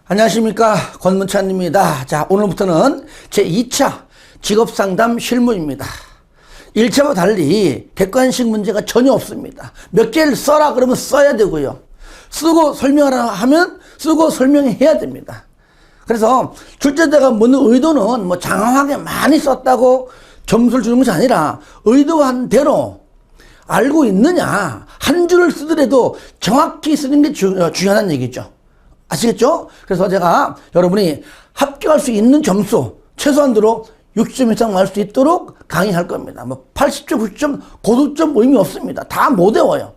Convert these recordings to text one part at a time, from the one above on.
안녕하십니까, 권문찬입니다. 자, 오늘부터는 제2차 직업상담 실무입니다. 1차와 달리 객관식 문제가 전혀 없습니다. 몇 개를 써라 그러면 써야 되고요. 쓰고 설명하라 하면 쓰고 설명해야 됩니다. 그래서 출제자가 묻는 의도는 뭐 장황하게 많이 썼다고 점수를 주는 것이 아니라 의도한 대로 알고 있느냐, 한 줄을 쓰더라도 정확히 쓰는 게 중요한 얘기죠. 아시겠죠? 그래서 제가 여러분이 합격할 수 있는 점수 최소한으로 60점 이상 할 수 있도록 강의할 겁니다. 뭐 80점, 90점, 고득점 뭐 의미 없습니다. 다 못 외워요.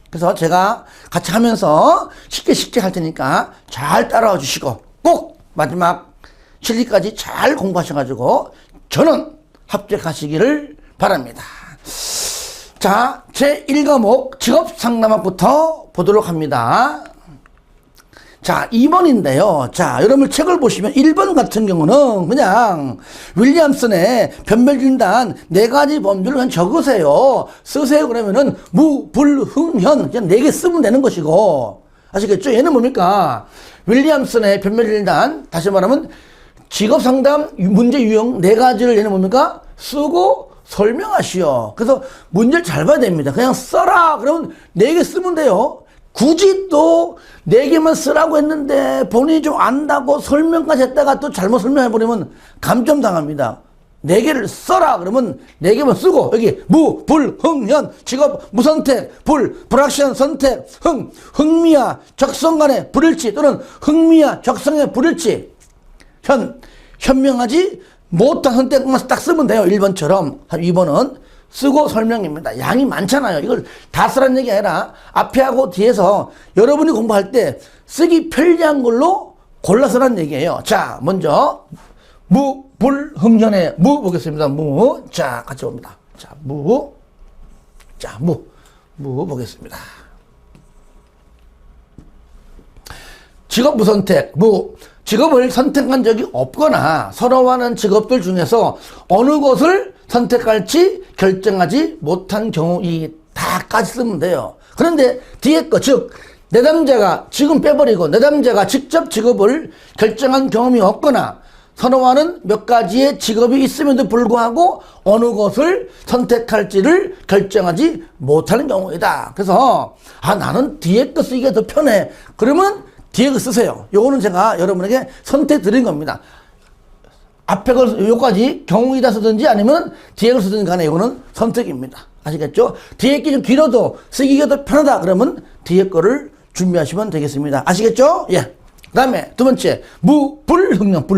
그래서 제가 같이 하면서 쉽게 할 테니까 잘 따라와 주시고 꼭 마지막 실기까지 잘 공부하셔가지고 저는 합격하시기를 바랍니다. 자, 제1과목 직업상담학부터 보도록 합니다. 자, 2번인데요. 자, 여러분 책을 보시면 1번 같은 경우는 그냥 윌리엄슨의 변별진단 4가지 범주를 그냥 적으세요. 쓰세요. 그러면은 무불흥현 그냥 4개 쓰면 되는 것이고, 아시겠죠? 얘는 뭡니까? 윌리엄슨의 변별진단, 다시 말하면 직업상담 문제 유형 4가지를 얘는 뭡니까? 쓰고 설명하시오. 그래서 문제를 잘 봐야 됩니다. 그냥 써라 그러면 4개 쓰면 돼요. 굳이 또 4개만 쓰라고 했는데 본인이 좀 안다고 설명까지 했다가 또 잘못 설명해버리면 감점당합니다. 4개를 써라 그러면 4개만 쓰고, 여기 무, 불, 흥, 현, 직업, 무선택, 불확실한 선택, 흥미와 적성 간의 불일치 또는 흥미와 적성의 불일치, 현명하지 못한 선택만 딱 쓰면 돼요. 1번처럼. 2번은 쓰고 설명입니다. 양이 많잖아요. 이걸 다 쓰라는 얘기 아니라 앞에 하고 뒤에서 여러분이 공부할 때 쓰기 편리한 걸로 골라서라는 얘기예요. 자, 먼저 무, 불, 흥, 현의 무 보겠습니다. 무. 자, 같이 봅니다. 자, 무. 자, 무 보겠습니다. 직업 무선택, 직업을 선택한 적이 없거나 서러워하는 직업들 중에서 어느 것을 선택할지 결정하지 못한 경우 이 다까지 쓰면 돼요. 그런데 뒤에 거, 즉 내담자가 지금 빼버리고 내담자가 직접 직업을 결정한 경험이 없거나 선호하는 몇 가지의 직업이 있음에도 불구하고 어느 것을 선택할지를 결정하지 못하는 경우이다. 그래서 나는 뒤에 거 쓰기가 더 편해. 그러면 뒤에 거 쓰세요. 요거는 제가 여러분에게 선택 드린 겁니다. 앞에 걸 요까지 경우이다 쓰든지 아니면 뒤에 걸 쓰든지 간에 이거는 선택입니다. 아시겠죠? 뒤에 게 좀 길어도 쓰기가 더 편하다 그러면 뒤에 거를 준비하시면 되겠습니다. 아시겠죠? 예. 그 다음에 두 번째 무불흥령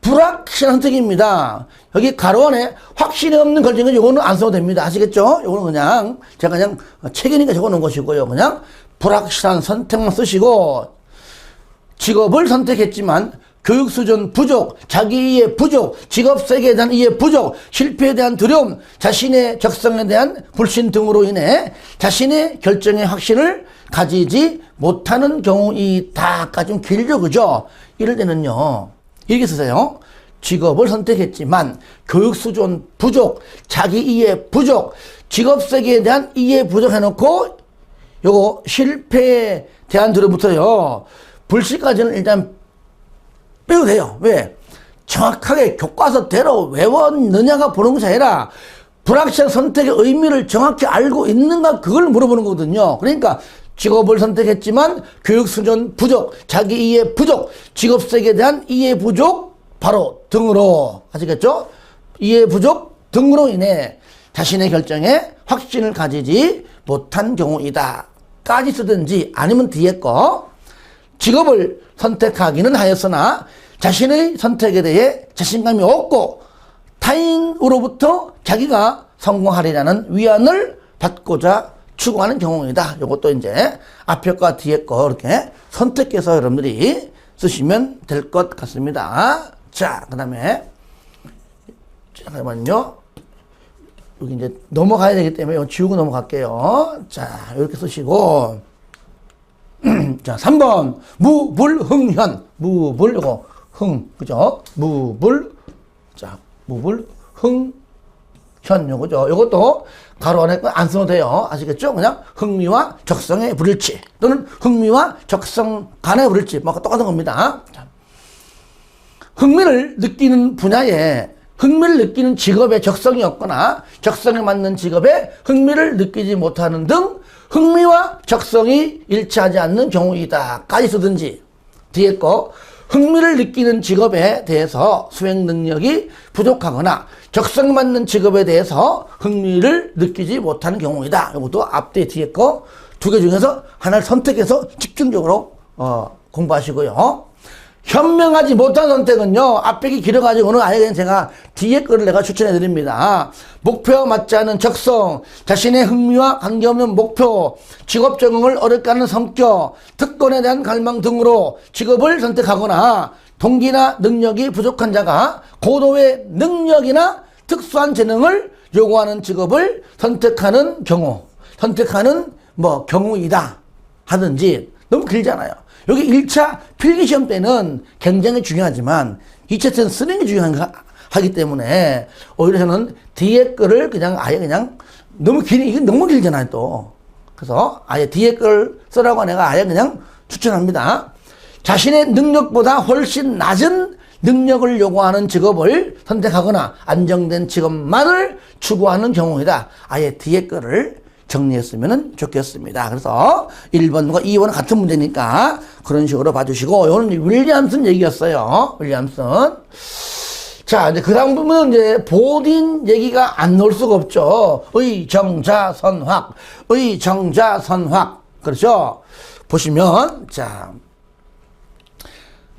불확실한 선택입니다. 여기 가로 안에 확신이 없는 결정은 요거는 안 써도 됩니다. 아시겠죠? 요거는 그냥 제가 그냥 책이니까 적어놓은 것이고요. 그냥 불확실한 선택만 쓰시고, 직업을 선택했지만 교육 수준 부족, 자기 이해 부족, 직업 세계에 대한 이해 부족, 실패에 대한 두려움, 자신의 적성에 대한 불신 등으로 인해 자신의 결정의 확신을 가지지 못하는 경우이다까지 좀 길죠, 그죠? 이럴 때는요, 이렇게 쓰세요. 직업을 선택했지만 교육 수준 부족, 자기 이해 부족, 직업 세계에 대한 이해 부족 해놓고 요거 실패에 대한 두려움부터요, 불씨까지는 일단 빼도 돼요. 왜? 정확하게 교과서대로 외웠느냐가 보는 것이 아니라 불확실한 선택의 의미를 정확히 알고 있는가 그걸 물어보는 거거든요. 그러니까 직업을 선택했지만 교육 수준 부족, 자기 이해 부족, 직업 세계에 대한 이해 부족 바로 등으로, 아시겠죠? 이해 부족 등으로 인해 자신의 결정에 확신을 가지지 못한 경우이다 까지 쓰든지, 아니면 뒤에 거 직업을 선택하기는 하였으나 자신의 선택에 대해 자신감이 없고 타인으로부터 자기가 성공하리라는 위안을 받고자 추구하는 경우이다. 이것도 이제 앞에 거 뒤에 거 이렇게 선택해서 여러분들이 쓰시면 될 것 같습니다. 자, 그 다음에 잠깐만요. 여기 이제 넘어가야 되기 때문에 이거 지우고 넘어갈게요. 자, 이렇게 쓰시고 자, 3번 무불흥현 무불 이거 흥, 그죠? 무불, 자, 무불흥현 현 요거죠. 요것도 가로 안에 안 써도 돼요. 아시겠죠? 그냥 흥미와 적성의 불일치 또는 흥미와 적성 간의 불일치 뭐 똑같은 겁니다. 흥미를 느끼는 분야에 흥미를 느끼는 직업에 적성이 없거나 적성에 맞는 직업에 흥미를 느끼지 못하는 등 흥미와 적성이 일치하지 않는 경우이다까지 쓰든지 뒤에 거 흥미를 느끼는 직업에 대해서 수행 능력이 부족하거나 적성에 맞는 직업에 대해서 흥미를 느끼지 못하는 경우이다. 이것도 앞뒤 뒤에 거 두 개 중에서 하나를 선택해서 집중적으로 공부하시고요. 현명하지 못한 선택은요, 앞배기 길어가지고는 아예 그냥 제가 뒤에 거를 내가 추천해 드립니다. 목표와 맞지 않은 적성, 자신의 흥미와 관계없는 목표, 직업 적응을 어렵게 하는 성격, 특권에 대한 갈망 등으로 직업을 선택하거나 동기나 능력이 부족한 자가 고도의 능력이나 특수한 재능을 요구하는 직업을 선택하는 경우이다 하든지. 너무 길잖아요. 여기 1차 필기시험 때는 굉장히 중요하지만 2차 때는 쓰는 게 중요하기 때문에 오히려 저는 뒤에 거를 그냥 아예 그냥 이게 너무 길잖아요 또. 그래서 아예 뒤에 걸 쓰라고 내가 아예 그냥 추천합니다. 자신의 능력보다 훨씬 낮은 능력을 요구하는 직업을 선택하거나 안정된 직업만을 추구하는 경우이다. 아예 뒤에 거를 정리했으면 좋겠습니다. 그래서 1번과 2번은 같은 문제니까 그런 식으로 봐주시고, 이거는 윌리엄슨 얘기였어요. 윌리엄슨. 자, 이제 그 다음 부분은 이제 보딘 얘기가 안 나올 수가 없죠. 의정자선확. 그렇죠? 보시면, 자,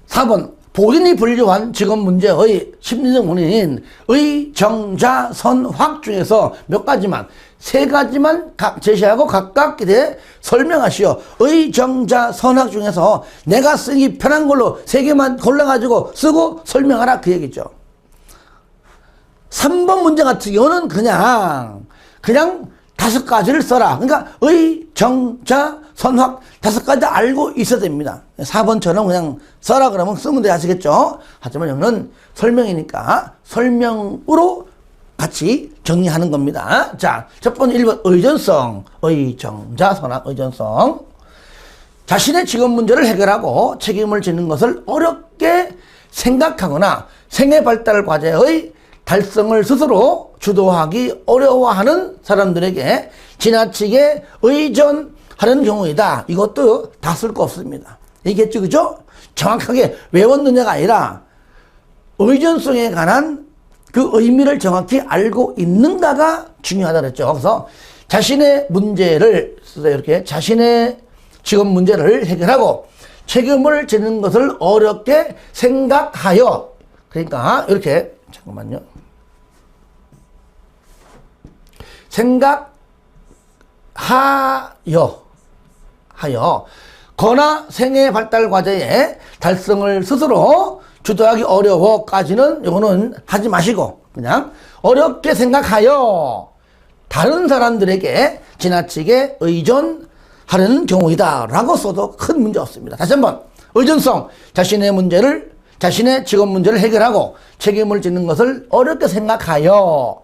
4번. 보딘이 분류한 직업 문제의 심리적 원인인 의정자선확 중에서 몇 가지만, 세 가지만 제시하고 각각 대해 설명하시오. 의정자선확 중에서 내가 쓰기 편한 걸로 세 개만 골라가지고 쓰고 설명하라 그 얘기죠. 3번 문제 같은 경우는 그냥 5가지를 써라. 그러니까 의정자선확 5가지 알고 있어야 됩니다. 4번처럼 그냥 써라 그러면 쓰면 돼. 아시겠죠? 하지만 여기는 설명이니까 설명으로 같이 정리하는 겁니다. 자, 첫 번째 1번 의존성. 의정자선확 의존성. 자신의 직업 문제를 해결하고 책임을 지는 것을 어렵게 생각하거나 생애 발달 과제의 달성을 스스로 주도하기 어려워하는 사람들에게 지나치게 의존하는 경우이다. 이것도 다 쓸 거 없습니다. 이겠죠, 그죠? 정확하게 외웠느냐가 아니라 의존성에 관한 그 의미를 정확히 알고 있는가가 중요하다 그랬죠. 그래서 자신의 문제를 이렇게 자신의 직업 문제를 해결하고 책임을 지는 것을 어렵게 생각하여, 그러니까 이렇게 잠깐만요. 하여 거나 생애 발달 과제의 달성을 스스로 주도하기 어려워까지는 이거는 하지 마시고 그냥 어렵게 생각하여 다른 사람들에게 지나치게 의존하는 경우이다 라고 써도 큰 문제 없습니다. 다시 한번 의존성, 자신의 직업 문제를 해결하고 책임을 지는 것을 어렵게 생각하여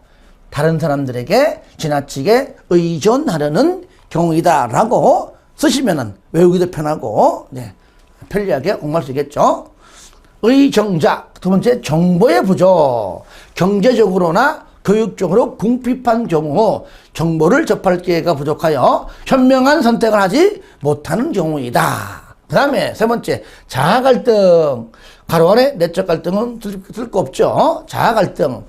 다른 사람들에게 지나치게 의존하려는 경우이다 라고 쓰시면은 외우기도 편하고 편리하게 공부할 수 있겠죠. 의정자, 두 번째 정보의 부족. 경제적으로나 교육적으로 궁핍한 경우 정보를 접할 기회가 부족하여 현명한 선택을 하지 못하는 경우이다. 그 다음에 세 번째 자아갈등. 가로 안에 내적 갈등은 쓸 거 없죠. 자아갈등.